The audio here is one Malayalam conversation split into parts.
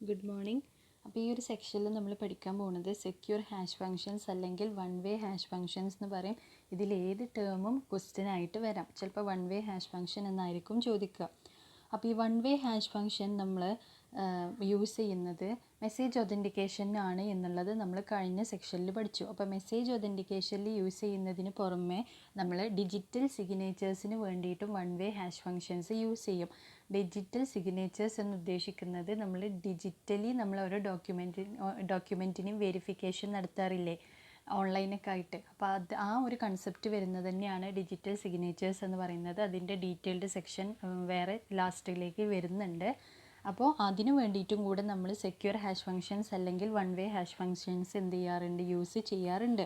Good morning. അപ്പോൾ ഈ ഒരു സെക്ഷനിൽ നമ്മൾ പഠിക്കാൻ പോകുന്നത് സെക്യൂർ ഹാഷ് ഫങ്ഷൻസ് അല്ലെങ്കിൽ വൺ വേ ഹാഷ് ഫങ്ഷൻസ് എന്ന് പറയും. ഇതിൽ ഏത് ടേമും ക്വസ്റ്റ്യൻ ആയിട്ട് വരാം. ചിലപ്പോൾ വൺ വേ ഹാഷ് ഫങ്ഷൻ എന്നായിരിക്കും ചോദിക്കുക. അപ്പോൾ ഈ വൺ വേ ഹാഷ് ഫങ്ഷൻ നമ്മൾ യൂസ് ചെയ്യുന്നത് മെസ്സേജ് ഒതൻറ്റിക്കേഷനാണ് എന്നുള്ളത് നമ്മൾ കഴിഞ്ഞ സെക്ഷനിൽ പഠിച്ചു. അപ്പോൾ മെസ്സേജ് ഒതൻറ്റിക്കേഷനിൽ യൂസ് ചെയ്യുന്നതിന് പുറമെ നമ്മൾ ഡിജിറ്റൽ സിഗ്നേച്ചേഴ്സിന് വേണ്ടിയിട്ടും one way hash functions use ചെയ്യും. ഡിജിറ്റൽ സിഗ്നേച്ചേഴ്സ് എന്ന് ഉദ്ദേശിക്കുന്നത് നമ്മൾ ഡിജിറ്റലി നമ്മൾ ഓരോ ഡോക്യുമെൻറ്റിനും വെരിഫിക്കേഷൻ നടത്താറില്ലേ ഓൺലൈനൊക്കെ ആയിട്ട്. അപ്പോൾ ആ ഒരു കൺസെപ്റ്റ് വരുന്നത് തന്നെയാണ് ഡിജിറ്റൽ സിഗ്നേച്ചേഴ്സ് എന്ന് പറയുന്നത്. അതിൻ്റെ ഡീറ്റെയിൽഡ് സെക്ഷൻ വേറെ ലാസ്റ്റിലേക്ക് വരുന്നുണ്ട്. അപ്പോൾ അതിനു വേണ്ടിയിട്ടും കൂടെ നമ്മൾ സെക്യൂർ ഹാഷ് ഫങ്ഷൻസ് അല്ലെങ്കിൽ വൺ വേ ഹാഷ് ഫങ്ഷൻസ് എന്ത് ചെയ്യാറുണ്ട്, യൂസ് ചെയ്യാറുണ്ട്.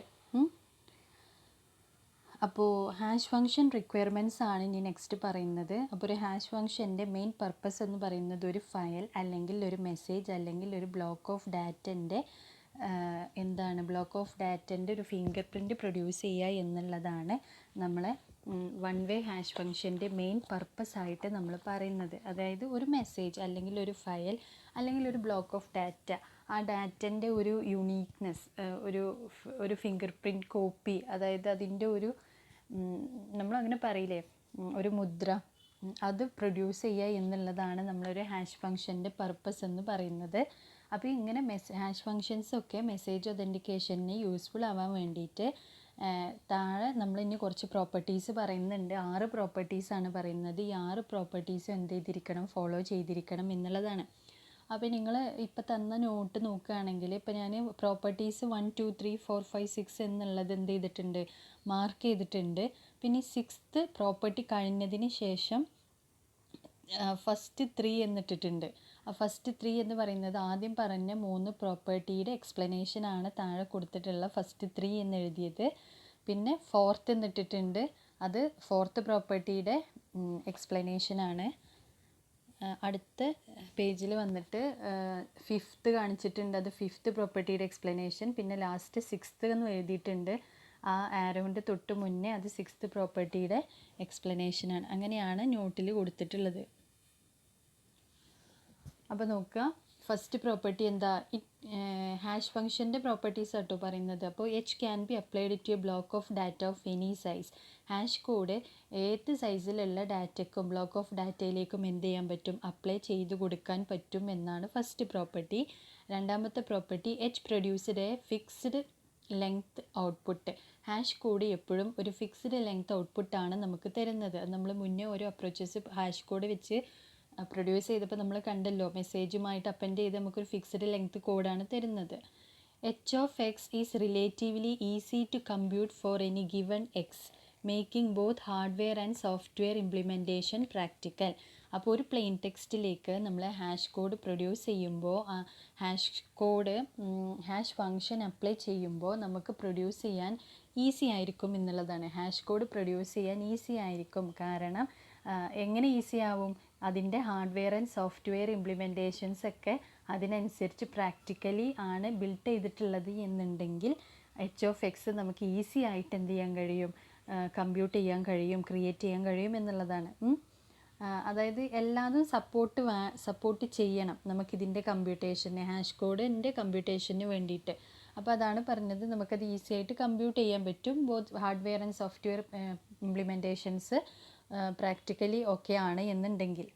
അപ്പോൾ ഹാഷ് ഫങ്ഷൻ റിക്വയർമെൻറ്റ്സ് ആണ് ഇനി നെക്സ്റ്റ് പറയുന്നത്. അപ്പോൾ ഒരു ഹാഷ് ഫങ്ഷൻ്റെ മെയിൻ പർപ്പസ് എന്ന് പറയുന്നത് ഒരു ഫയൽ അല്ലെങ്കിൽ ഒരു മെസ്സേജ് അല്ലെങ്കിൽ ഒരു ബ്ലോക്ക് ഓഫ് ഡാറ്റൻ്റെ ബ്ലോക്ക് ഓഫ് ഡാറ്റൻ്റെ ഒരു ഫിംഗർ പ്രിൻറ്റ് പ്രൊഡ്യൂസ് ചെയ്യുക എന്നുള്ളതാണ് നമ്മളെ വൺ വേ ഹാഷ് ഫങ്ഷൻ്റെ മെയിൻ പർപ്പസ് ആയിട്ട് നമ്മൾ പറയുന്നത്. അതായത് ഒരു മെസ്സേജ് അല്ലെങ്കിൽ ഒരു ഫയൽ അല്ലെങ്കിൽ ഒരു ബ്ലോക്ക് ഓഫ് ഡാറ്റ, ആ ഡാറ്റൻ്റെ ഒരു യുണീക്നെസ്, ഒരു ഫിംഗർ പ്രിൻറ്റ് കോപ്പി, അതായത് അതിൻ്റെ ഒരു നമ്മളങ്ങനെ പറയില്ലേ ഒരു മുദ്ര, അത് പ്രൊഡ്യൂസ് ചെയ്യുക എന്നുള്ളതാണ് നമ്മളൊരു ഹാഷ് ഫങ്ഷൻ്റെ പർപ്പസ് എന്ന് പറയുന്നത്. അപ്പോൾ ഇങ്ങനെ ഹാഷ് ഫങ്ഷൻസൊക്കെ മെസ്സേജ് ഒതൻറ്റിക്കേഷന് യൂസ്ഫുൾ ആവാൻ വേണ്ടിയിട്ട് താഴെ നമ്മളിനി കുറച്ച് പ്രോപ്പർട്ടീസ് പറയുന്നുണ്ട്. 6 പ്രോപ്പർട്ടീസാണ് പറയുന്നത്. ഈ 6 പ്രോപ്പർട്ടീസും എന്ത് ചെയ്തിരിക്കണം, ഫോളോ ചെയ്തിരിക്കണം എന്നുള്ളതാണ്. അപ്പോൾ നിങ്ങൾ ഇപ്പോൾ തന്ന നോട്ട് നോക്കുകയാണെങ്കിൽ ഇപ്പോൾ ഞാൻ പ്രോപ്പർട്ടീസ് 1 2 3 4 5 6 എന്നുള്ളത് എന്ത് ചെയ്തിട്ടുണ്ട്, മാർക്ക് ചെയ്തിട്ടുണ്ട്. പിന്നെ 6th പ്രോപ്പർട്ടി കഴിഞ്ഞതിന് ശേഷം ഫസ്റ്റ് 3 എന്നിട്ടിട്ടുണ്ട്. ആ ഫസ്റ്റ് 3 എന്ന് പറയുന്നത് ആദ്യം പറഞ്ഞ 3 പ്രോപ്പർട്ടിയുടെ എക്സ്പ്ലനേഷനാണ് താഴെ കൊടുത്തിട്ടുള്ള ഫസ്റ്റ് 3 എന്ന് എഴുതിയത്. പിന്നെ 4th എന്നിട്ടിട്ടുണ്ട്, അത് 4th പ്രോപ്പർട്ടിയുടെ എക്സ്പ്ലനേഷനാണ്. അടുത്ത പേജിൽ വന്നിട്ട് 5th കാണിച്ചിട്ടുണ്ട്, അത് 5th പ്രോപ്പർട്ടിയുടെ എക്സ്പ്ലനേഷൻ. പിന്നെ ലാസ്റ്റ് 6th എന്ന് എഴുതിയിട്ടുണ്ട്, ആ ആരോൻ്റെ തൊട്ട് മുന്നേ അത് 6th പ്രോപ്പർട്ടിയുടെ എക്സ്പ്ലനേഷനാണ്. അങ്ങനെയാണ് നോട്ടിൽ കൊടുത്തിട്ടുള്ളത്. അപ്പോൾ നോക്കുക, ഫസ്റ്റ് പ്രോപ്പർട്ടി എന്താ, ഹാഷ് ഫങ്ഷൻ്റെ പ്രോപ്പർട്ടീസ് ആട്ടോ പറയുന്നത്. അപ്പോൾ H can be applied to a block of data of any size. Hash code ഏത് സൈസിലുള്ള ഡാറ്റയ്ക്കും ബ്ലോക്ക് ഓഫ് ഡാറ്റയിലേക്കും എന്ത് ചെയ്യാൻ പറ്റും, അപ്ലൈ ചെയ്ത് കൊടുക്കാൻ പറ്റും എന്നാണ് ഫസ്റ്റ് പ്രോപ്പർട്ടി. രണ്ടാമത്തെ property, H produced A fixed length output. Hash code എപ്പോഴും ഒരു ഫിക്സ്ഡ് ലെങ്ത് ഔട്ട്പുട്ടാണ് നമുക്ക് തരുന്നത്. നമ്മൾ മുന്നേ ഓരോ അപ്രോച്ചസ് ഹാഷ് കോഡ് വെച്ച് പ്രൊഡ്യൂസ് ചെയ്തപ്പോൾ നമ്മൾ കണ്ടല്ലോ, മെസ്സേജുമായിട്ട് അപ്പൻഡ് ചെയ്ത് നമുക്കൊരു ഫിക്സ്ഡ് ലെങ്ത് കോഡാണ് തരുന്നത്. H of X is relatively easy to compute for any given X, making both hardware and software implementation practical. അപ്പോൾ ഒരു പ്ലെയിൻ ടെക്സ്റ്റിലേക്ക് നമ്മൾ ഹാഷ് കോഡ് പ്രൊഡ്യൂസ് ചെയ്യുമ്പോൾ ഹാഷ് ഫങ്ഷൻ അപ്ലൈ ചെയ്യുമ്പോൾ നമുക്ക് പ്രൊഡ്യൂസ് ചെയ്യാൻ ഈസി ആയിരിക്കും എന്നുള്ളതാണ്. ഹാഷ് കോഡ് പ്രൊഡ്യൂസ് ചെയ്യാൻ ഈസി ആയിരിക്കും. കാരണം എങ്ങനെ ഈസി ആവും, അതിൻ്റെ ഹാർഡ്വെയർ ആൻഡ് സോഫ്റ്റ്വെയർ ഇംപ്ലിമെൻറ്റേഷൻസ് ഒക്കെ അതിനനുസരിച്ച് പ്രാക്ടിക്കലി ആണ് ബിൽഡ് ചെയ്തിട്ടുള്ളത് എന്നുണ്ടെങ്കിൽ എച്ച് ഓഫ് എക്സ് നമുക്ക് ഈസി ആയിട്ട് എന്ത് ചെയ്യാൻ കഴിയും, കമ്പ്യൂട്ട് ചെയ്യാൻ കഴിയും, ക്രിയേറ്റ് ചെയ്യാൻ കഴിയും എന്നുള്ളതാണ്. അതായത് എല്ലാതും സപ്പോർട്ട് ചെയ്യണം നമുക്കിതിൻ്റെ കമ്പ്യൂട്ടേഷന്, ഹാഷ് കോഡിൻ്റെ കമ്പ്യൂട്ടേഷന് വേണ്ടിയിട്ട്. അപ്പോൾ അതാണ് പറഞ്ഞത്, നമുക്കത് ഈസി ആയിട്ട് കമ്പ്യൂട്ട് ചെയ്യാൻ പറ്റും. Both hardware and software implementations practically okay ആണ് എന്നുണ്ടെങ്കിൽ.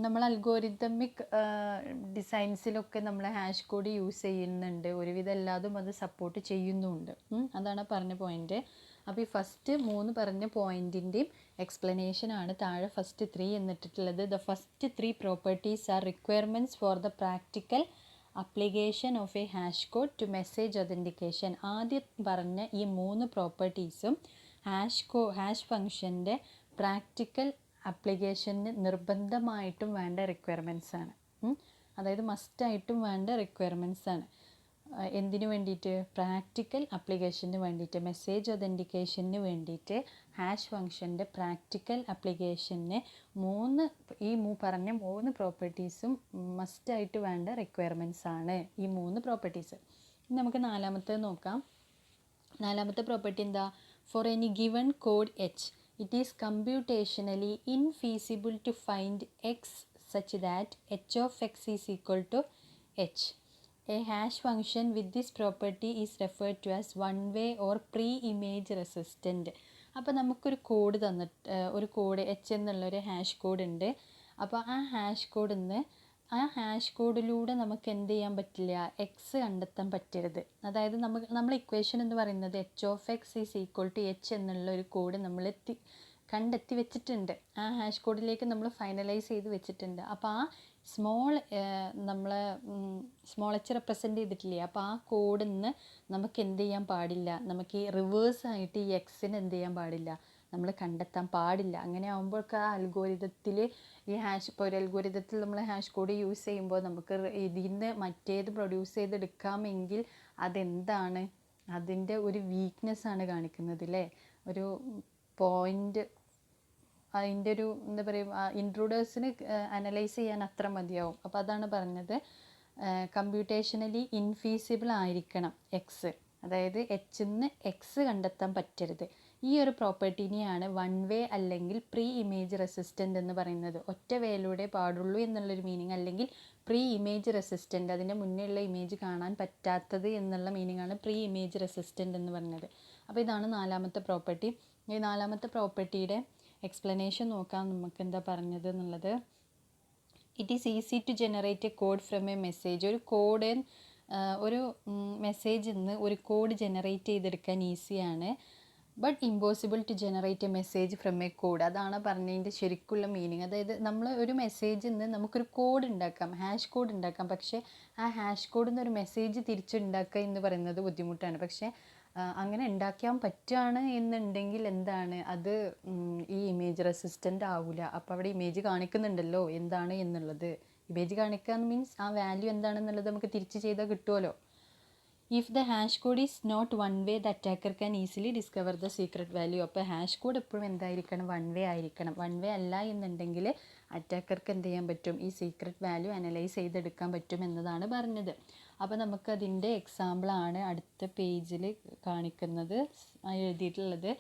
നമ്മൾ അൽഗോരിതമിക് ഡിസൈൻസിലൊക്കെ നമ്മൾ ഹാഷ് കോഡ് യൂസ് ചെയ്യുന്നുണ്ട്. ഒരുവിധം എല്ലാതും അത് സപ്പോർട്ട് ചെയ്യുന്നുമുണ്ട്. അതാണ് പറഞ്ഞ പോയിൻ്റ്. അപ്പോൾ ഈ ഫസ്റ്റ് 3 പറഞ്ഞ പോയിൻറ്റിൻ്റെയും എക്സ്പ്ലനേഷനാണ് താഴെ ഫസ്റ്റ് 3 എന്നിട്ടിട്ടുള്ളത്. The first 3 properties are requirements for the practical application of a hash code to message authentication. ആദ്യം പറഞ്ഞ ഈ 3 പ്രോപ്പർട്ടീസും ഹാഷ് ഫങ്ഷൻ്റെ പ്രാക്ടിക്കൽ ആപ്ലിക്കേഷന് നിർബന്ധമായിട്ടും വേണ്ട റിക്വയർമെൻറ്റ്സ് ആണ്. അതായത് മസ്റ്റായിട്ടും വേണ്ട റിക്വയർമെൻറ്റ്സ് ആണ്. എന്തിനു വേണ്ടിയിട്ട്, പ്രാക്ടിക്കൽ ആപ്ലിക്കേഷന് വേണ്ടിയിട്ട്, മെസ്സേജ് ഒതൻറ്റിക്കേഷന് വേണ്ടിയിട്ട് ഹാഷ് ഫങ്ഷൻ്റെ പ്രാക്ടിക്കൽ ആപ്ലിക്കേഷന് പറഞ്ഞ 3 പ്രോപ്പർട്ടീസും മസ്റ്റായിട്ട് വേണ്ട റിക്വയർമെൻറ്റ്സ് ആണ് ഈ 3 പ്രോപ്പർട്ടീസ്. നമുക്ക് നാലാമത്തേത് നോക്കാം. നാലാമത്തെ പ്രോപ്പർട്ടി എന്താ, four any given code H it is computationally infeasible to find x such that h of x is equal to h. A hash function with this property is referred to as one-way or pre-image resistant. അപ്പോൾ നമുക്കൊരു കോഡ് ഒരു കോഡ് എച്ച് എന്നുള്ളൊരു ഹാഷ് കോഡ് ഉണ്ട്. അപ്പോൾ ആ ഹാഷ് കോഡിലൂടെ നമുക്ക് എന്ത് ചെയ്യാൻ പറ്റില്ല, എക്സ് കണ്ടെത്താൻ പറ്റരുത്. അതായത് നമ്മൾ ഇക്വേഷൻ എന്ന് പറയുന്നത് H of X is equal to H എന്നുള്ള ഒരു കോഡ് നമ്മൾ കണ്ടെത്തി വെച്ചിട്ടുണ്ട്. ആ ഹാഷ് കോഡിലേക്ക് നമ്മൾ ഫൈനലൈസ് ചെയ്ത് വെച്ചിട്ടുണ്ട്. അപ്പോൾ ആ നമ്മൾ സ്മോൾ എച്ച് റെപ്രസെൻറ്റ് ചെയ്തിട്ടില്ലേ, അപ്പോൾ ആ കോഡിൽ നിന്ന് നമുക്ക് എന്ത് ചെയ്യാൻ പാടില്ല, നമുക്ക് ഈ റിവേഴ്സായിട്ട് ഈ എക്സിന് എന്ത് ചെയ്യാൻ പാടില്ല, നമ്മൾ കണ്ടെത്താൻ പാടില്ല. അങ്ങനെ ആകുമ്പോഴൊക്കെ ആ അൽഗോരിതത്തിൽ ഇപ്പോൾ ഒരു അൽഗോരിതത്തിൽ നമ്മൾ ഹാഷ് കോഡ് യൂസ് ചെയ്യുമ്പോൾ നമുക്ക് ഇതിൽ നിന്ന് മറ്റേത് പ്രൊഡ്യൂസ് ചെയ്തെടുക്കാമെങ്കിൽ അതെന്താണ്, അതിൻ്റെ ഒരു വീക്ക്നെസ്സാണ് കാണിക്കുന്നത് അല്ലേ. ഒരു പോയിൻ്റ്, അതിൻ്റെ ഒരു എന്താ പറയുക, ഇൻട്രൂഡേഴ്സിന് അനലൈസ് ചെയ്യാൻ അത്ര മതിയാവും. അപ്പോൾ അതാണ് പറഞ്ഞത്, കമ്പ്യൂട്ടേഷനലി ഇൻഫീസിബിൾ ആയിരിക്കണം എക്സ്, അതായത് എച്ചിന്ന് എക്സ് കണ്ടെത്താൻ പറ്റരുത്. ഈ ഒരു പ്രോപ്പർട്ടീനെയാണ് വൺ വേ അല്ലെങ്കിൽ പ്രീ ഇമേജ് റെസിസ്റ്റൻ്റ് എന്ന് പറയുന്നത്. ഒറ്റ വേയിലൂടെ പാടുള്ളൂ എന്നുള്ളൊരു മീനിങ്, അല്ലെങ്കിൽ പ്രീ ഇമേജ് റെസിസ്റ്റൻ്റ്, അതിൻ്റെ മുന്നേ ഉള്ള ഇമേജ് കാണാൻ പറ്റാത്തത് എന്നുള്ള മീനിങ്ങാണ് പ്രീ ഇമേജ് റെസിസ്റ്റൻ്റ് എന്ന് പറയുന്നത്. അപ്പോൾ ഇതാണ് നാലാമത്തെ പ്രോപ്പർട്ടി. ഈ നാലാമത്തെ പ്രോപ്പർട്ടിയുടെ എക്സ്പ്ലനേഷൻ നോക്കാം നമുക്ക് എന്താ പറഞ്ഞത് എന്നുള്ളത്. It is easy to generate a code from a message. ഒരു മെസ്സേജിൽ നിന്ന് ഒരു കോഡ് ജനറേറ്റ് ചെയ്തെടുക്കാൻ ഈസിയാണ്. But impossible to generate a message from a code. അതാണ് പറഞ്ഞതിൻ്റെ ശരിക്കുള്ള മീനിങ്. അതായത് നമ്മൾ ഒരു മെസ്സേജിൽ നിന്ന് നമുക്കൊരു കോഡ് ഉണ്ടാക്കാം, ഹാഷ് കോഡ് ഉണ്ടാക്കാം. പക്ഷേ ആ ഹാഷ് കോഡിൽ നിന്ന് ഒരു മെസ്സേജ് തിരിച്ചുണ്ടാക്കുക എന്ന് പറയുന്നത് ബുദ്ധിമുട്ടാണ്. പക്ഷേ അങ്ങനെ ഉണ്ടാക്കാൻ പറ്റുകയാണ് എന്നുണ്ടെങ്കിൽ എന്താണ്, അത് ഈ ഇമേജ് റെസിസ്റ്റൻ്റ് ആവില്ല. അപ്പോൾ അവിടെ ഇമേജ് കാണിക്കുന്നുണ്ടല്ലോ എന്താണ് എന്നുള്ളത്. ഇമേജ് കാണിക്കുക മീൻസ് ആ വാല്യൂ എന്താണെന്നുള്ളത് നമുക്ക് തിരിച്ച് ചെയ്താൽ കിട്ടുമല്ലോ. If the hash code is not one way the attacker can easily discover the secret value. അപ്പോൾ ഹാഷ് കോഡ് എപ്പോഴും എന്തായിരിക്കണം, വൺ വേ ആയിരിക്കണം. വൺ വേ അല്ല എന്നുണ്ടെങ്കിൽ അറ്റാക്കർക്ക് എന്ത് ചെയ്യാൻ പറ്റും, ഈ സീക്രട്ട് വാല്യൂ അനലൈസ് ചെയ്തെടുക്കാൻ പറ്റും എന്നതാണ് പറഞ്ഞത്. അപ്പോൾ നമുക്കതിൻ്റെ എക്സാമ്പിളാണ് അടുത്ത പേജിൽ കാണിക്കുന്നത്, എഴുതിയിട്ടുള്ളത്.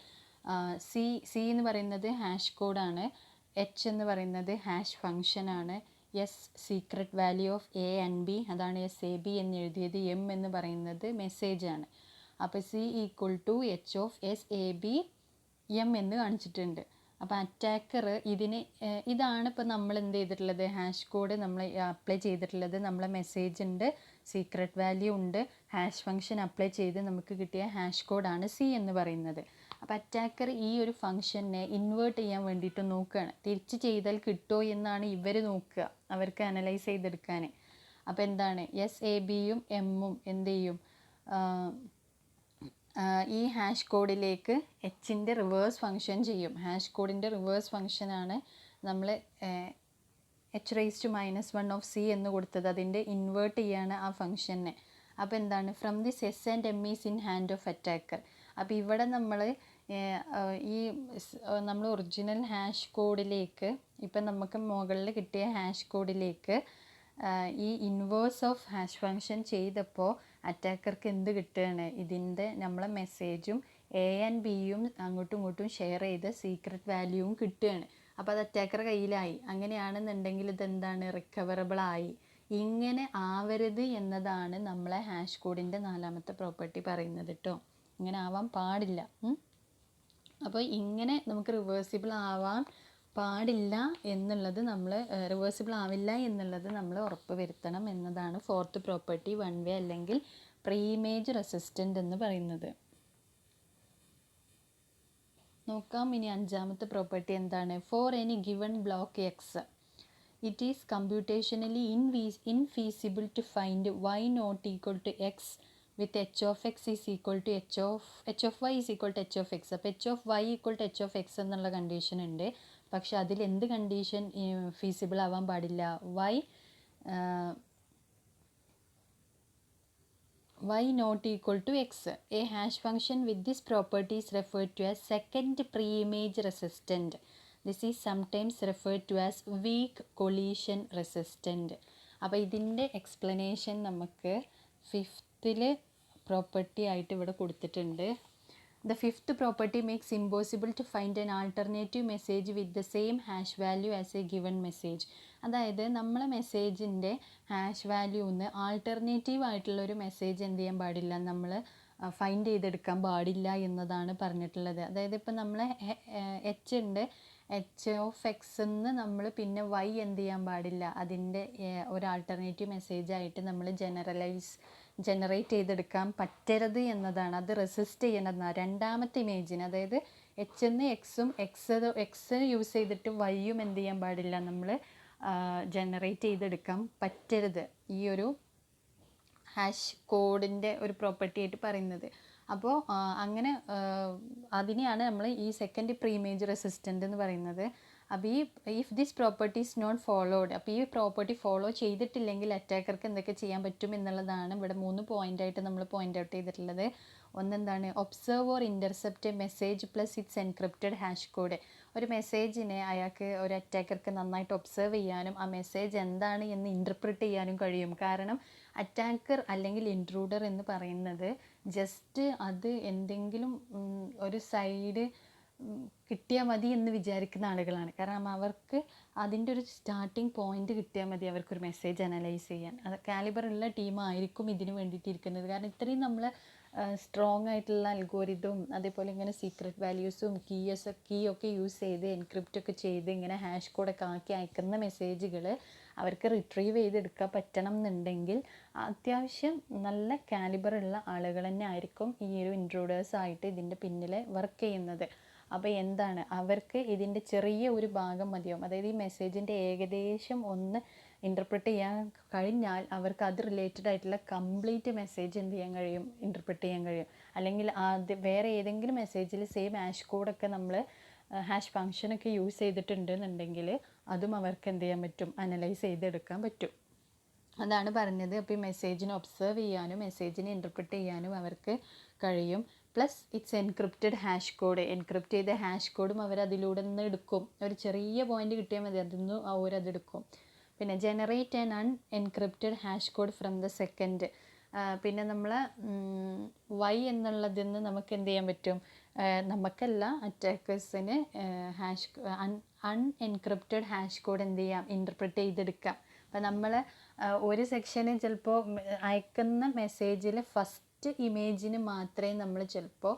സി എന്ന് പറയുന്നത് ഹാഷ് കോഡാണ്, എച്ച് എന്ന് പറയുന്നത് ഹാഷ് ഫങ്ഷനാണ്, S secret value of A and B, അതാണ് എസ് എ ബി എന്ന് എഴുതിയത്. എം എന്ന് പറയുന്നത് മെസ്സേജാണ്. അപ്പോൾ C equal to H of S A B M എന്ന് കാണിച്ചിട്ടുണ്ട്. അപ്പോൾ അറ്റാക്കർ ഇതാണ് ഇപ്പോൾ നമ്മൾ എന്ത് ചെയ്തിട്ടുള്ളത്, ഹാഷ് കോഡ് നമ്മൾ അപ്ലൈ ചെയ്തിട്ടുള്ളത്. നമ്മളെ മെസ്സേജ് ഉണ്ട്, സീക്രട്ട് വാല്യൂ ഉണ്ട്, ഹാഷ് ഫങ്ഷൻ അപ്ലൈ ചെയ്ത് നമുക്ക് കിട്ടിയ ഹാഷ് കോഡാണ് സി എന്ന് പറയുന്നത്. അപ്പോൾ അറ്റാക്കർ ഈ ഒരു ഫങ്ഷനെ ഇൻവേർട്ട് ചെയ്യാൻ വേണ്ടിയിട്ട് നോക്കുകയാണ്. തിരിച്ച് ചെയ്താൽ കിട്ടുമോ എന്നാണ് ഇവർ നോക്കുക, അവർക്ക് അനലൈസ് ചെയ്തെടുക്കാൻ. അപ്പോൾ എന്താണ്, എസ് എ ബിയും എമ്മും എന്ത് ചെയ്യും, ഈ ഹാഷ് കോഡിലേക്ക് എച്ചിൻ്റെ റിവേഴ്സ് ഫങ്ഷൻ ചെയ്യും. ഹാഷ് കോഡിൻ്റെ റിവേഴ്സ് ഫങ്ഷനാണ് നമ്മൾ h⁻⁻1 ഓഫ് സി എന്ന് കൊടുത്തത്. അതിൻ്റെ ഇൻവേർട്ട് ചെയ്യാണ് ആ ഫങ്ഷനെ. അപ്പോൾ എന്താണ്, from this S and M is in hand of attacker. അപ്പോൾ ഇവിടെ നമ്മൾ നമ്മൾ ഒറിജിനൽ ഹാഷ് കോഡിലേക്ക്, ഇപ്പം നമുക്ക് മുകളിൽ കിട്ടിയ ഹാഷ് കോഡിലേക്ക് ഈ ഇൻവേഴ്സ് ഓഫ് ഹാഷ് ഫങ്ഷൻ ചെയ്തപ്പോൾ അറ്റാക്കർക്ക് എന്ത് കിട്ടുകയാണ്, ഇതിൻ്റെ നമ്മളെ മെസ്സേജും എ ആൻഡ് ബിയും അങ്ങോട്ടും ഇങ്ങോട്ടും ഷെയർ ചെയ്ത സീക്രട്ട് വാല്യൂവും കിട്ടുകയാണ്. അപ്പോൾ അത് അറ്റാക്കറുടെ കയ്യിലായി. അങ്ങനെയാണെന്നുണ്ടെങ്കിൽ ഇതെന്താണ്, റിക്കവറബിളായി. ഇങ്ങനെ ആവരുത് എന്നതാണ് നമ്മളെ ഹാഷ് കോഡിൻ്റെ നാലാമത്തെ പ്രോപ്പർട്ടി പറയുന്നത് കേട്ടോ. ഇങ്ങനെ ആവാൻ പാടില്ല. അപ്പോൾ ഇങ്ങനെ നമുക്ക് റിവേഴ്സിബിൾ ആവാൻ പാടില്ല എന്നുള്ളത് റിവേഴ്സിബിൾ ആവില്ല എന്നുള്ളത് നമ്മൾ ഉറപ്പ് വരുത്തണം എന്നതാണ് ഫോർത്ത് പ്രോപ്പർട്ടി, വൺ വേ അല്ലെങ്കിൽ പ്രീ ഇമേജ് റെസിസ്റ്റൻ്റ് എന്ന് പറയുന്നത്. നോക്കാം ഇനി അഞ്ചാമത്തെ പ്രോപ്പർട്ടി എന്താണ്. For any given block X it is computationally infeasible to find Y not equal to X with H of X is equal to H of Y is equal to H of X. അപ്പോൾ H of Y equal to H of X എന്നുള്ള കണ്ടീഷൻ ഉണ്ട്. പക്ഷെ അതിൽ എന്ത് കണ്ടീഷൻ ഫീസിബിൾ ആവാൻ പാടില്ല, y not equal to x. A hash function with this property is referred to as second pre-image resistant. This is sometimes referred to as weak collision resistant. അപ്പോൾ ഇതിൻ്റെ എക്സ്പ്ലനേഷൻ നമുക്ക് ഫിഫ്ത്തിൽ പ്രോപ്പർട്ടി ആയിട്ട് ഇവിടെ കൊടുത്തിട്ടുണ്ട്. The fifth property makes impossible to find an alternative message with the same hash value as a given message. അതായത് നമ്മളെ മെസ്സേജിൻ്റെ ഹാഷ് വാല്യൂന്ന് ആൾട്ടർനേറ്റീവ് ആയിട്ടുള്ളൊരു മെസ്സേജ് എന്ത് ചെയ്യാൻ പാടില്ല, നമ്മൾ ഫൈൻഡ് ചെയ്തെടുക്കാൻ പാടില്ല എന്നതാണ് പറഞ്ഞിട്ടുള്ളത്. അതായത് ഇപ്പം നമ്മൾ എച്ച് ഉണ്ട്, എച്ച് ഓഫ് എക്സ് എന്ന് നമ്മൾ പിന്നെ വൈ എന്ത് ചെയ്യാൻ പാടില്ല, അതിൻ്റെ ഒരു ആൾട്ടർനേറ്റീവ് മെസ്സേജായിട്ട് നമ്മൾ ജനറേറ്റ് ചെയ്തെടുക്കാൻ പറ്റരുത് എന്നതാണ്. അത് റെസിസ്റ്റ് ചെയ്യണമെന്നാണ് രണ്ടാമത്തെ ഇമേജിന്. അതായത് എച്ച് എന്ന് എക്സും എക്സ് യൂസ് ചെയ്തിട്ട് വൈയും എന്ത് ചെയ്യാൻ പാടില്ല, നമ്മൾ ജനറേറ്റ് ചെയ്തെടുക്കാൻ പറ്റരുത്, ഈ ഒരു ഹാഷ് കോഡിൻ്റെ ഒരു പ്രോപ്പർട്ടി ആയിട്ട് പറയുന്നത്. അപ്പോൾ അങ്ങനെ അതിനെയാണ് നമ്മൾ ഈ സെക്കൻഡ് പ്രീ ഇമേജ് റെസിസ്റ്റൻ്റ് എന്ന് പറയുന്നത്. അപ്പോൾ if this property is not followed, അപ്പോൾ ഈ പ്രോപ്പർട്ടി ഫോളോ ചെയ്തിട്ടില്ലെങ്കിൽ അറ്റാക്കർക്ക് എന്തൊക്കെ ചെയ്യാൻ പറ്റും എന്നുള്ളതാണ് ഇവിടെ 3 പോയിൻ്റായിട്ട് നമ്മൾ പോയിൻ്റ് ഔട്ട് ചെയ്തിട്ടുള്ളത്. ഒന്നെന്താണ്, observe or intercept message plus its encrypted hash code. ഒരു മെസ്സേജിനെ അയാൾക്ക്, ഒരു അറ്റാക്കർക്ക് നന്നായിട്ട് ഒബ്സർവ് ചെയ്യാനും ആ മെസ്സേജ് എന്താണ് എന്ന് ഇൻ്റർപ്രിറ്റ് ചെയ്യാനും കഴിയും. കാരണം അറ്റാക്കർ അല്ലെങ്കിൽ ഇൻട്രൂഡർ എന്ന് പറയുന്നത് ജസ്റ്റ് അത് എന്തെങ്കിലും ഒരു സൈഡ് കിട്ടിയാൽ മതി എന്ന് വിചാരിക്കുന്ന ആളുകളാണ്. കാരണം അവർക്ക് അതിൻ്റെ ഒരു സ്റ്റാർട്ടിങ് പോയിന്റ് കിട്ടിയാൽ മതി അവർക്കൊരു മെസ്സേജ് അനലൈസ് ചെയ്യാൻ. അത് കാലിബറുള്ള ടീമായിരിക്കും ഇതിന് വേണ്ടിയിട്ട് ഇരിക്കുന്നത്. കാരണം ഇത്രയും നമ്മൾ സ്ട്രോങ് ആയിട്ടുള്ള അൽഗോരിതവും അതേപോലെ ഇങ്ങനെ സീക്രട്ട് വാല്യൂസും കീ ഒക്കെ യൂസ് ചെയ്ത് എൻക്രിപ്റ്റ് ഒക്കെ ചെയ്ത് ഇങ്ങനെ ഹാഷ് കോഡൊക്കെ ആക്കി അയക്കുന്ന മെസ്സേജുകൾ അവർക്ക് റിട്രീവ് ചെയ്തെടുക്കാൻ പറ്റണം എന്നുണ്ടെങ്കിൽ അത്യാവശ്യം നല്ല കാലിബറുള്ള ആളുകൾ തന്നെ ആയിരിക്കും ഈ ഒരു ഇൻട്രൂഡേഴ്സായിട്ട് ഇതിൻ്റെ പിന്നിൽ വർക്ക് ചെയ്യുന്നത്. അപ്പോൾ എന്താണ്, അവർക്ക് ഇതിൻ്റെ ചെറിയ ഒരു ഭാഗം മതിയാവും. അതായത് ഈ മെസ്സേജിൻ്റെ ഏകദേശം ഒന്ന് ഇൻ്റർപ്രിറ്റ് ചെയ്യാൻ കഴിഞ്ഞാൽ അവർക്ക് അത് റിലേറ്റഡ് ആയിട്ടുള്ള കംപ്ലീറ്റ് മെസ്സേജ് എന്ത് ചെയ്യാൻ കഴിയും, ഇൻ്റർപ്രിറ്റ് ചെയ്യാൻ കഴിയും. അല്ലെങ്കിൽ അത് വേറെ ഏതെങ്കിലും മെസ്സേജിൽ സെയിം ഹാഷ് കോഡൊക്കെ നമ്മൾ ഹാഷ് ഫങ്ഷനൊക്കെ യൂസ് ചെയ്തിട്ടുണ്ട് എന്നുണ്ടെങ്കിൽ അതും അവർക്ക് എന്ത് ചെയ്യാൻ പറ്റും, അനലൈസ് ചെയ്തെടുക്കാൻ പറ്റും. അതാണ് പറഞ്ഞത്. അപ്പോൾ ഈ മെസ്സേജിനെ ഒബ്സർവ് ചെയ്യാനും മെസ്സേജിനെ ഇൻ്റർപ്രിറ്റ് ചെയ്യാനും അവർക്ക് കഴിയും. Plus its encrypted hash code, encrypt ചെയ്ത ഹാഷ് കോഡും അവരതിലൂടെ നിന്ന് എടുക്കും. ഒരു ചെറിയ പോയിന്റ് കിട്ടിയാൽ മതി, അതിന്ന് അവരതെടുക്കും. പിന്നെ generate an encrypted hash code from the second. പിന്നെ നമ്മൾ വൈ എന്നുള്ളതിൽ നിന്ന് നമുക്ക് എന്ത് ചെയ്യാൻ പറ്റും, നമുക്കല്ല അറ്റാക്കേഴ്സിന് അൺഎൻക്രിപ്റ്റഡ് ഹാഷ് കോഡ് എന്ത് ചെയ്യാം, ഇൻ്റർപ്രിറ്റ് ചെയ്തെടുക്കാം. അപ്പം നമ്മൾ ഒരു സെക്ഷന് ചിലപ്പോൾ അയക്കുന്ന മെസ്സേജിൽ ഫസ്റ്റ് ഇമേജിന് മാത്രമേ നമ്മൾ ചിലപ്പോൾ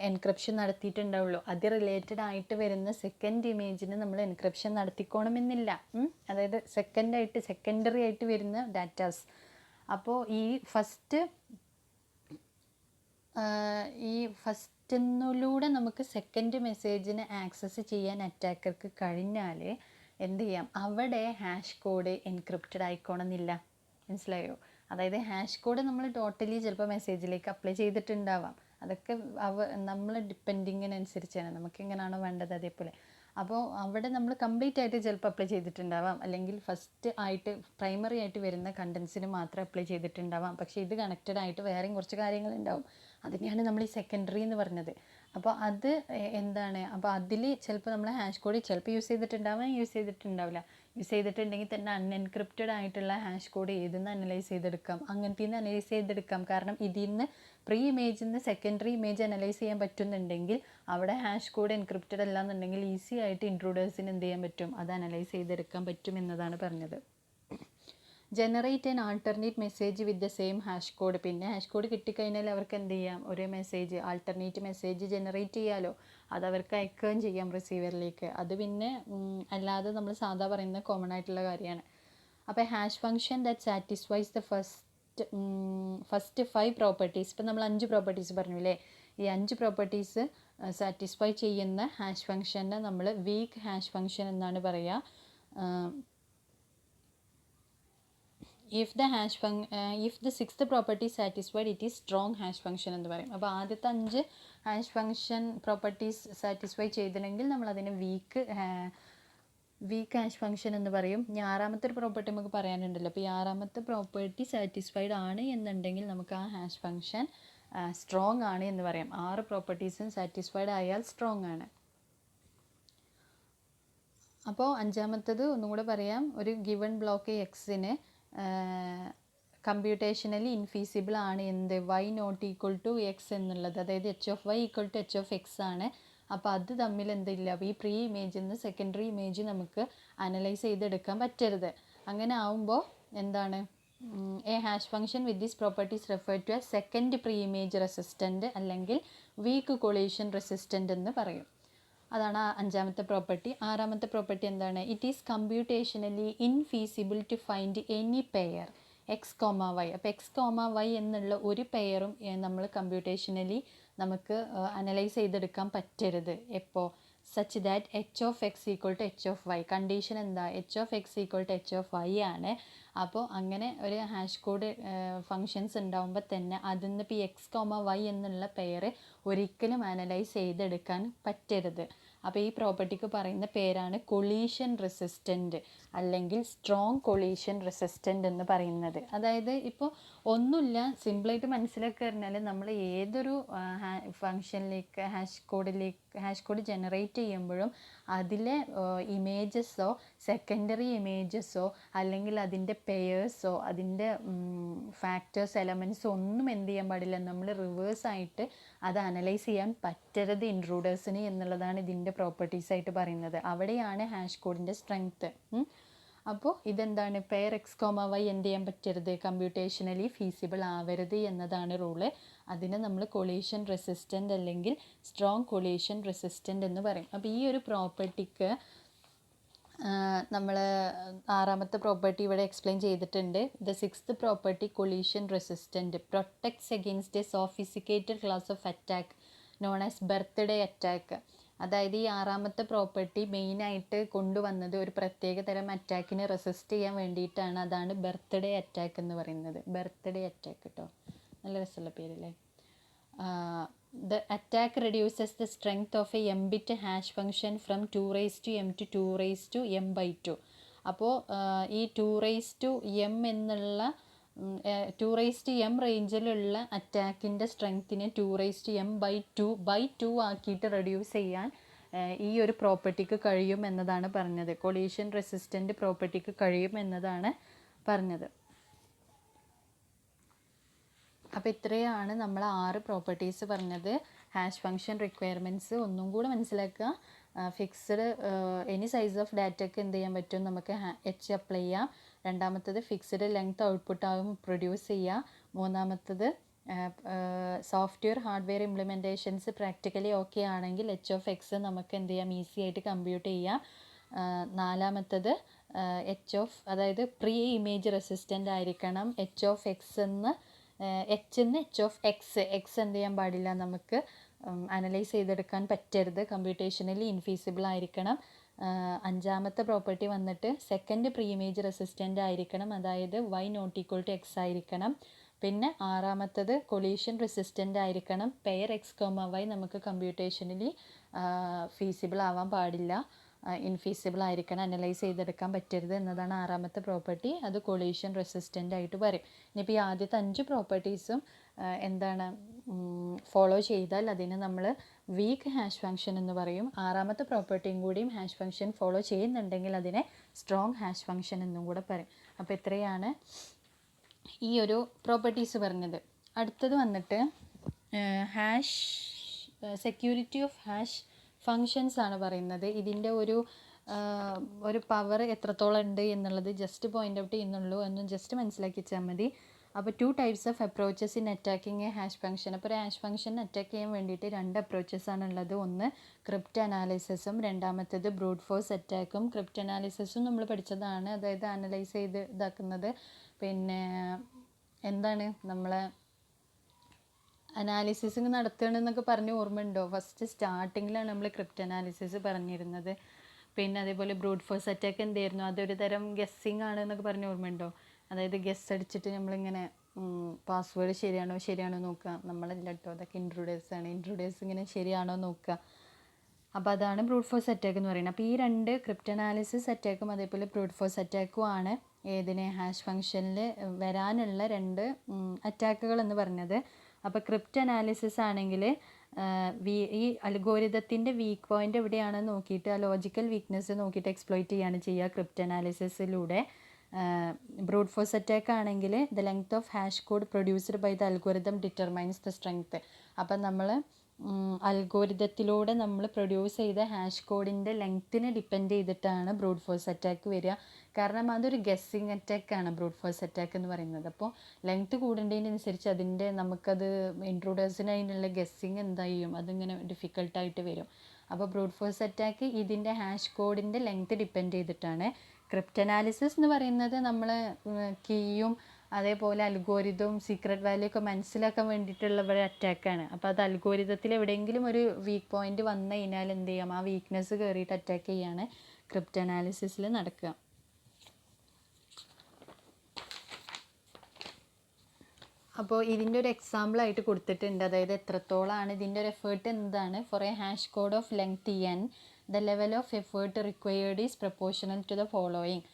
എൻക്രിപ്ഷൻ നടത്തിയിട്ടുണ്ടാവുള്ളൂ. അത് റിലേറ്റഡ് ആയിട്ട് വരുന്ന സെക്കൻഡ് ഇമേജിന് നമ്മൾ എൻക്രിപ്ഷൻ നടത്തിക്കോണമെന്നില്ല. അതായത് സെക്കൻഡറി ആയിട്ട് വരുന്ന ഡാറ്റാസ്. അപ്പോൾ ഈ ഫസ്റ്റിലൂടെ നമുക്ക് സെക്കൻഡ് മെസ്സേജിന് ആക്സസ് ചെയ്യാൻ അറ്റാക്കർക്ക് കഴിഞ്ഞാൽ എന്ത് ചെയ്യാം, അവിടെ ഹാഷ് കോഡ് എൻക്രിപ്റ്റഡ് ആയിക്കോണമെന്നില്ല. മനസ്സിലായോ? അതായത് ഹാഷ് കോഡ് നമ്മൾ ടോട്ടലി ചിലപ്പോൾ മെസ്സേജിലേക്ക് അപ്ലൈ ചെയ്തിട്ടുണ്ടാവാം. അതൊക്കെ നമ്മൾ ഡിപ്പെൻഡിങ്ങിനനുസരിച്ചാണ്, നമുക്ക് എങ്ങനെയാണോ വേണ്ടത് അതേപോലെ. അപ്പോൾ അവിടെ നമ്മൾ കംപ്ലീറ്റ് ആയിട്ട് ചിലപ്പോൾ അപ്ലൈ ചെയ്തിട്ടുണ്ടാവാം, അല്ലെങ്കിൽ ഫസ്റ്റ് ആയിട്ട് പ്രൈമറി ആയിട്ട് വരുന്ന കണ്ടൻസിന് മാത്രം അപ്ലൈ ചെയ്തിട്ടുണ്ടാവാം. പക്ഷേ ഇത് കണക്റ്റഡ് ആയിട്ട് വേറെയും കുറച്ച് കാര്യങ്ങളുണ്ടാവും. അതിനെയാണ് നമ്മൾ ഈ സെക്കൻഡറി എന്ന് പറഞ്ഞത്. അപ്പോൾ അത് എന്താണ്, അപ്പോൾ അതിൽ ചിലപ്പോൾ നമ്മൾ ഹാഷ് കോഡ് ചിലപ്പോൾ യൂസ് ചെയ്തിട്ടുണ്ടാവാം, യൂസ് ചെയ്തിട്ടുണ്ടെങ്കിൽ തന്നെ അൺഎൻക്രിപ്റ്റഡ് ആയിട്ടുള്ള ഹാഷ് കോഡ് ഏതെന്ന് അനലൈസ് ചെയ്തെടുക്കാം, അങ്ങനത്തെ നിന്ന് അനലൈസ് ചെയ്തെടുക്കാം. കാരണം ഇതിൽ നിന്ന് പ്രീ ഇമേജിൽ നിന്ന് സെക്കൻഡറി ഇമേജ് അനലൈസ് ചെയ്യാൻ പറ്റുന്നുണ്ടെങ്കിൽ അവിടെ ഹാഷ് കോഡ് എൻക്രിപ്റ്റഡ് അല്ല എന്നുണ്ടെങ്കിൽ ഈസി ആയിട്ട് ഇൻട്രൂഡേഴ്സിന് എന്ത് ചെയ്യാൻ പറ്റും, അത് അനലൈസ് ചെയ്തെടുക്കാൻ പറ്റും എന്നതാണ് പറഞ്ഞത്. Generate an alternate message with the same hash code. പിന്നെ ഹാഷ് കോഡ് കിട്ടിക്കഴിഞ്ഞാൽ അവർക്ക് എന്ത് ചെയ്യാം, ഒരു മെസ്സേജ് ആൾട്ടർനേറ്റ് മെസ്സേജ് ജനറേറ്റ് ചെയ്യാമല്ലോ, അതവർക്ക് അയക്കുകയും ചെയ്യാം റിസീവറിലേക്ക്. അത് പിന്നെ അല്ലാതെ നമ്മൾ സാധാ പറയുന്ന കോമൺ ആയിട്ടുള്ള കാര്യമാണ്. അപ്പോൾ hash function that satisfies the first 5 properties. ഇപ്പം നമ്മൾ 5 പ്രോപ്പർട്ടീസ് പറഞ്ഞു അല്ലേ, ഈ 5 പ്രോപ്പർട്ടീസ് സാറ്റിസ്ഫൈ ചെയ്യുന്ന ഹാഷ് ഫംഗ്ഷനെ നമ്മൾ വീക്ക് ഹാഷ് ഫംഗ്ഷൻ എന്നാണ് പറയുക. if the sixth property satisfied, it is strong hash function എന്ന് പറയും. അപ്പോൾ ആദ്യത്തെ 5 ഹാഷ് ഫംഗ്ഷൻ പ്രോപ്പർട്ടീസ് സാറ്റിസ്ഫൈ ചെയ്തില്ലെങ്കിൽ നമ്മൾ അതിനെ വീക്ക് ഹാഷ് ഫംഗ്ഷൻ എന്ന് പറയും. ഇനി 6ാമത്തെ ഒരു പ്രോപ്പർട്ടി നമുക്ക് പറയാനുണ്ടല്ലോ. അപ്പോൾ ഈ 6ാമത്തെ പ്രോപ്പർട്ടി സാറ്റിസ്ഫൈഡ് ആണ് എന്നുണ്ടെങ്കിൽ നമുക്ക് ആ ഹാഷ് ഫംഗ്ഷൻ സ്ട്രോങ് ആണ് എന്ന് പറയാം. 6 പ്രോപ്പർട്ടീസും സാറ്റിസ്ഫൈഡ് ആയാൽ സ്ട്രോങ് ആണ്. അപ്പോൾ 5ാമത്തത് ഒന്നും കൂടെ പറയാം. ഒരു ഗിവൺ ബ്ലോക്ക് എക്സിന് കമ്പ്യൂട്ടേഷനലി ഇൻഫീസിബിൾ ആണ് എന്ത് y not equal to X എന്നുള്ളത്, അതായത് H of Y equal to H of X ആണ്. അപ്പോൾ അത് തമ്മിൽ എന്തില്ല, അപ്പോൾ ഈ പ്രീ ഇമേജിൽ നിന്ന് സെക്കൻഡറി ഇമേജ് നമുക്ക് അനലൈസ് ചെയ്തെടുക്കാൻ പറ്റരുത്. അങ്ങനെ ആവുമ്പോൾ എന്താണ്, a hash function with this properties refer to a second pre image resistant അല്ലെങ്കിൽ വീക്ക് കൊളീഷൻ റെസിസ്റ്റൻ്റ് എന്ന് പറയും. അതാണ് അഞ്ചാമത്തെ പ്രോപ്പർട്ടി. ആറാമത്തെ പ്രോപ്പർട്ടി എന്താണ്, it is computationally infeasible to find any pair X comma Y. അപ്പോൾ എക്സ് കോമ വൈ എന്നുള്ള ഒരു പെയറും നമ്മൾ കമ്പ്യൂട്ടേഷനലി നമുക്ക് അനലൈസ് ചെയ്തെടുക്കാൻ പറ്റരുത്. എപ്പോൾ, such that H of X equal to H of Y. Condition എന്താ, H of X equal to H of Y ആണ്. അപ്പോൾ അങ്ങനെ ഒരു ഹാഷ് കോഡ് ഫങ്ഷൻസ് ഉണ്ടാകുമ്പോൾ തന്നെ അതിൽ നിന്ന് ഇപ്പോൾ എക്സ് കോമ വൈ എന്നുള്ള പെയർ ഒരിക്കലും അനലൈസ് ചെയ്തെടുക്കാൻ പറ്റരുത്. അപ്പോൾ ഈ പ്രോപ്പർട്ടിക്ക് പറയുന്ന പേരാണ് കൊളീഷൻ റെസിസ്റ്റൻ്റ് അല്ലെങ്കിൽ സ്ട്രോങ് കൊളീഷൻ റെസിസ്റ്റൻ്റ് എന്ന് പറയുന്നത്. അതായത് ഇപ്പോൾ ഒന്നുമില്ല, സിമ്പിളായിട്ട് മനസ്സിലാക്കി പറഞ്ഞാൽ നമ്മൾ ഏതൊരു ഫങ്ഷനിലേക്ക് ഹാഷ് കോഡ് ജനറേറ്റ് ചെയ്യുമ്പോഴും അതിലെ ഇമേജസോ സെക്കൻഡറി ഇമേജസോ അല്ലെങ്കിൽ അതിൻ്റെ പെയേഴ്സോ അതിൻ്റെ ഫാക്ടേഴ്സ് എലമെൻറ്റ്സോ ഒന്നും എന്ത് ചെയ്യാൻ പാടില്ല, നമ്മൾ റിവേഴ്സായിട്ട് അത് അനലൈസ് ചെയ്യാൻ പറ്റരുത് ഇൻട്രൂഡേഴ്സിന് എന്നുള്ളതാണ് ഇതിൻ്റെ പ്രോപ്പർട്ടീസായിട്ട് പറയുന്നത്. അവിടെയാണ് ഹാഷ് കോഡിൻ്റെ സ്ട്രെങ്ത്ത്. അപ്പോൾ ഇതെന്താണ്, പെയർ എക്സ് കോമ വൈ എന്ത് ചെയ്യാൻ പറ്റരുത്, കമ്പ്യൂട്ടേഷനലി ഫീസിബിൾ ആവരുത് എന്നതാണ് റൂള്. അതിനെ നമ്മൾ കൊളീഷൻ റെസിസ്റ്റൻ്റ് അല്ലെങ്കിൽ സ്ട്രോങ് കൊളീഷൻ റെസിസ്റ്റൻ്റ് എന്ന് പറയും. അപ്പോൾ ഈ ഒരു പ്രോപ്പർട്ടിക്ക് നമ്മൾ ആറാമത്തെ പ്രോപ്പർട്ടി ഇവിടെ എക്സ്പ്ലെയിൻ ചെയ്തിട്ടുണ്ട്. The sixth property collision resistant protects against A sophisticated class of attack known as birthday attack. അതായത് ഈ ആറാമത്തെ പ്രോപ്പർട്ടി മെയിനായിട്ട് കൊണ്ടുവന്നത് ഒരു പ്രത്യേക തരം അറ്റാക്കിനെ റെസിസ്റ്റ് ചെയ്യാൻ വേണ്ടിയിട്ടാണ്. അതാണ് ബർത്ത്ഡേ അറ്റാക്ക് എന്ന് പറയുന്നത്. ബർത്ത്ഡേ അറ്റാക്ക് കേട്ടോ, നല്ല രസമുള്ള പേരല്ലേ. The attack reduces the strength of a m-bit hash function from 2 raised to m to 2 raised to m by 2. അപ്പോൾ ഈ 2 raised to m എന്നുള്ള 2 raised to m റേഞ്ചിലുള്ള അറ്റാക്കിൻ്റെ സ്ട്രെങ്ത്തിനെ 2 raised to m by 2 ആക്കിയിട്ട് റെഡ്യൂസ് ചെയ്യാൻ ഈ ഒരു പ്രോപ്പർട്ടിക്ക് കഴിയും എന്നതാണ് പറഞ്ഞത്. കൊളീഷൻ റെസിസ്റ്റൻ്റ് പ്രോപ്പർട്ടിക്ക് കഴിയും എന്നതാണ് പറഞ്ഞത്. അപ്പോൾ ഇത്രയാണ് നമ്മൾ 6 പ്രോപ്പർട്ടീസ് പറഞ്ഞത്. ഹാഷ് ഫംഗ്ഷൻ റിക്വയർമെൻറ്റ്സ് ഒന്നും കൂടെ മനസ്സിലാക്കുക. ഫിക്സ്ഡ് എനി സൈസ് ഓഫ് ഡാറ്റയ്ക്ക് എന്ത് ചെയ്യാൻ പറ്റും, നമുക്ക് എച്ച് അപ്ലൈ ചെയ്യാം. രണ്ടാമത്തത് ഫിക്സ്ഡ് ലെങ്ത് ഔട്ട്പുട്ട് ആകും പ്രൊഡ്യൂസ് ചെയ്യുക. മൂന്നാമത്തത് software hardware implementations practically okay ആണെങ്കിൽ എച്ച് ഓഫ് എക്സ് നമുക്ക് എന്ത് ചെയ്യാം, ഈസി ആയിട്ട് കമ്പ്യൂട്ട് ചെയ്യാം. നാലാമത്തത് എച്ച് ഓഫ്, അതായത് പ്രീ ഇമേജ് റെസിസ്റ്റൻ്റ് ആയിരിക്കണം. എച്ച് ഓഫ് എക്സ് എന്ന് എച്ച് ഓഫ് എക്സ് എന്ത് ചെയ്യാൻ പാടില്ല, നമുക്ക് അനലൈസ് ചെയ്തെടുക്കാൻ പറ്റരുത്, കമ്പ്യൂട്ടേഷനലി ഇൻഫീസിബിൾ ആയിരിക്കണം. അഞ്ചാമത്തെ പ്രോപ്പർട്ടി വന്നിട്ട് സെക്കൻഡ് പ്രീ ഇമേജ് റെസിസ്റ്റൻ്റ് ആയിരിക്കണം, അതായത് Y not equal to X ആയിരിക്കണം. പിന്നെ ആറാമത്തത് കൊളീഷൻ റെസിസ്റ്റൻ്റ് ആയിരിക്കണം. പെയർ എക്സ് കോമ വൈ നമുക്ക് കമ്പ്യൂട്ടേഷനലി ഫീസിബിൾ ആവാൻ പാടില്ല, ഇൻഫീസിബിൾ ആയിരിക്കണം, അനലൈസ് ചെയ്തെടുക്കാൻ പറ്റരുത് എന്നതാണ് ആറാമത്തെ പ്രോപ്പർട്ടി. അത് കൊളീഷൻ റെസിസ്റ്റൻ്റ് ആയിട്ട് പറയും. ഇനിയിപ്പോൾ ഈ ആദ്യത്തെ 5 പ്രോപ്പർട്ടീസും എന്താണ് ഫോളോ ചെയ്താൽ അതിനെ നമ്മൾ വീക്ക് ഹാഷ് ഫംഗ്ഷൻ എന്ന് പറയും. ആറാമത്തെ പ്രോപ്പർട്ടിയും കൂടിയും ഹാഷ് ഫംഗ്ഷൻ ഫോളോ ചെയ്യുന്നുണ്ടെങ്കിൽ അതിനെ സ്ട്രോങ് ഹാഷ് ഫംഗ്ഷൻ എന്നും കൂടെ പറയും. അപ്പോൾ ഇത്രയാണ് ഈ ഒരു പ്രോപ്പർട്ടീസ് പറഞ്ഞത്. അടുത്തത് വന്നിട്ട് hash security of hash functions ആണ് പറയുന്നത്. ഇതിൻ്റെ ഒരു പവർ എത്രത്തോളം ഉണ്ട് എന്നുള്ളത് ജസ്റ്റ് പോയിൻ്റ് ഔട്ട് ചെയ്യുന്നുള്ളൂ, എന്നും ജസ്റ്റ് മനസ്സിലാക്കി വെച്ചാൽ മതി. അപ്പോൾ 2 types of approaches in attacking A hash function. അപ്പോൾ ഒരു ഹാഷ് ഫംഗ്ഷൻ അറ്റാക്ക് ചെയ്യാൻ വേണ്ടിയിട്ട് 2 അപ്രോച്ചസ് ആണുള്ളത്. ഒന്ന് ക്രിപ്റ്റ് അനാലിസിസും രണ്ടാമത്തേത് ബ്രൂട്ട് ഫോഴ്സ് അറ്റാക്കും. ക്രിപ്റ്റ് അനാലിസിസും നമ്മൾ പഠിച്ചതാണ്, അതായത് അനലൈസ് ചെയ്ത് ഇതാക്കുന്നത്. പിന്നെ എന്താണ് നമ്മളെ അനാലിസിസ് നടത്തുകയാണെന്നൊക്കെ പറഞ്ഞ് ഓർമ്മയുണ്ടോ? ഫസ്റ്റ് സ്റ്റാർട്ടിങ്ങിലാണ് നമ്മൾ ക്രിപ്റ്റ് അനാലിസിസ് പറഞ്ഞിരുന്നത്. പിന്നെ അതേപോലെ ബ്രൂട്ട് ഫോഴ്സ് അറ്റാക്ക് എന്തായിരുന്നു, അതൊരു തരം ഗസ്സിങ് ആണ് എന്നൊക്കെ പറഞ്ഞ് ഓർമ്മയുണ്ടോ? അതായത് ഗസ് അടിച്ചിട്ട് നമ്മളിങ്ങനെ പാസ്വേഡ് ശരിയാണോ നോക്കുക. നമ്മളല്ല കേട്ടോ, അതൊക്കെ ഇൻട്രൂഡേഴ്സാണ്. ഇൻട്രൂഡേഴ്സ് ഇങ്ങനെ ശരിയാണോ നോക്കുക. അപ്പോൾ അതാണ് ബ്രൂട്ട് ഫോഴ്സ് അറ്റാക്ക് എന്ന് പറയുന്നത്. അപ്പോൾ ഈ 2 ക്രിപ്റ്റ് അനാലിസിസ് അറ്റാക്കും അതേപോലെ ബ്രൂട്ട് ഫോഴ്സ് അറ്റാക്കും ആണ് ഏതിനെ ഹാഷ് ഫംഗ്ഷനിൽ വരാനുള്ള 2 അറ്റാക്കുകൾ എന്ന് പറഞ്ഞത്. അപ്പോൾ ക്രിപ്റ്റ് അനാലിസിസ് ആണെങ്കിൽ ഈ അൽഗോരിതത്തിൻ്റെ വീക്ക് പോയിൻ്റ് എവിടെയാണെന്ന് നോക്കിയിട്ട് ആ ലോജിക്കൽ വീക്ക്നെസ് നോക്കിയിട്ട് എക്സ്പ്ലോയിറ്റ് ചെയ്യുകയാണ് ചെയ്യുക ക്രിപ്റ്റ് അനാലിസിസിലൂടെ. ബ്രൂട്ട് ഫോഴ്സ് അറ്റാക്ക് ആണെങ്കിൽ the length of hash code produced by the algorithm determines the strength. അപ്പം നമ്മൾ അൽഗോരിതത്തിലൂടെ നമ്മൾ പ്രൊഡ്യൂസ് ചെയ്ത ഹാഷ് കോഡിൻ്റെ ലെങ്ത്തിനെ ഡിപ്പെൻഡ് ചെയ്തിട്ടാണ് ബ്രൂട്ട് ഫോഴ്സ് അറ്റാക്ക് വരിക. കാരണം അതൊരു ഗസ്സിങ് അറ്റാക്കാണ് ബ്രൂട്ട് ഫോഴ്സ് അറ്റാക്ക് എന്ന് പറയുന്നത്. അപ്പോൾ ലെങ്ത്ത് കൂടേണ്ടതിനനുസരിച്ച് നമുക്കത് ഇൻട്രൂഡേഴ്സിന് അതിനുള്ള ഗസ്സിങ് എന്താ ചെയ്യും, അതിങ്ങനെ ഡിഫിക്കൽട്ടായിട്ട് വരും. അപ്പോൾ ബ്രൂട്ട് ഫോഴ്സ് അറ്റാക്ക് ഇതിൻ്റെ ഹാഷ് കോഡിൻ്റെ ലെങ്ത്ത് ഡിപ്പെൻഡ് ചെയ്തിട്ടാണ്. ക്രിപ്റ്റനാലിസിസ് എന്ന് പറയുന്നത് നമ്മൾ കീയും അതേപോലെ അൽഗോരിതവും സീക്രട്ട് വാല്യൂ ഒക്കെ മനസ്സിലാക്കാൻ വേണ്ടിയിട്ടുള്ള ഒരു അറ്റാക്കാണ്. അപ്പോൾ അത് അൽഗോരിതത്തിൽ എവിടെയെങ്കിലും ഒരു വീക്ക് പോയിന്റ് വന്നു കഴിഞ്ഞാൽ എന്ത് ചെയ്യാം, ആ വീക്ക്നെസ് കയറിയിട്ട് അറ്റാക്ക് ചെയ്യാണ് ക്രിപ്റ്റനാലിസിസിൽ നടക്കുക. അപ്പോൾ ഇതിൻ്റെ ഒരു എക്സാമ്പിളായിട്ട് കൊടുത്തിട്ടുണ്ട്. അതായത് എത്രത്തോളമാണ് ഇതിൻ്റെ ഒരു എഫേർട്ട് എന്താണ്. For a hash code of length n the level of effort required is proportional to the following.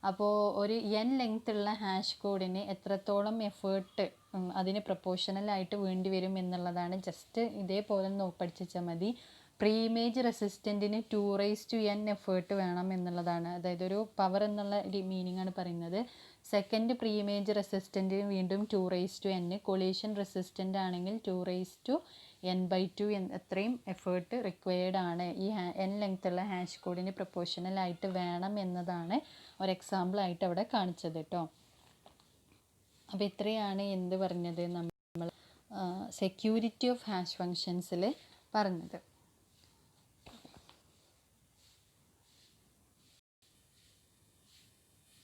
അപ്പോൾ ഒരു n ലെങ്ത് ഉള്ള ഹാഷ് കോഡിന് എത്രത്തോളം എഫേർട്ട് അതിന് പ്രൊപ്പോർഷണലായിട്ട് വേണ്ടി വരും എന്നുള്ളതാണ്. ജസ്റ്റ് ഇതേപോലെ പഠിച്ചാൽ മതി. പ്രീ ഇമേജ് റെസിസ്റ്റൻറ്റിന് 2n എഫേർട്ട് വേണം എന്നുള്ളതാണ്. അതായത് ഒരു പവർ എന്നുള്ള മീനിങ് ആണ് പറയുന്നത്. സെക്കൻഡ് പ്രീ ഇമേജ് റെസിസ്റ്റൻറ്റിന് വീണ്ടും 2n, കൊളീഷൻ റെസിസ്റ്റൻ്റ് ആണെങ്കിൽ 2n/2 അത്രയും എഫേർട്ട് റിക്വയർഡ് ആണ് ഈ n ലെങ്ത് ഉള്ള ഹാഷ് കോഡിന് പ്രൊപ്പോർഷണലായിട്ട് വേണം എന്നതാണ് ഒരു എക്സാമ്പിളായിട്ട് അവിടെ കാണിച്ചത് കേട്ടോ. അപ്പോൾ ഇത്രയാണ് എന്ത് പറഞ്ഞത്, നമ്മൾ സെക്യൂരിറ്റി ഓഫ് ഹാഷ് ഫങ്ഷൻസിൽ പറഞ്ഞത്.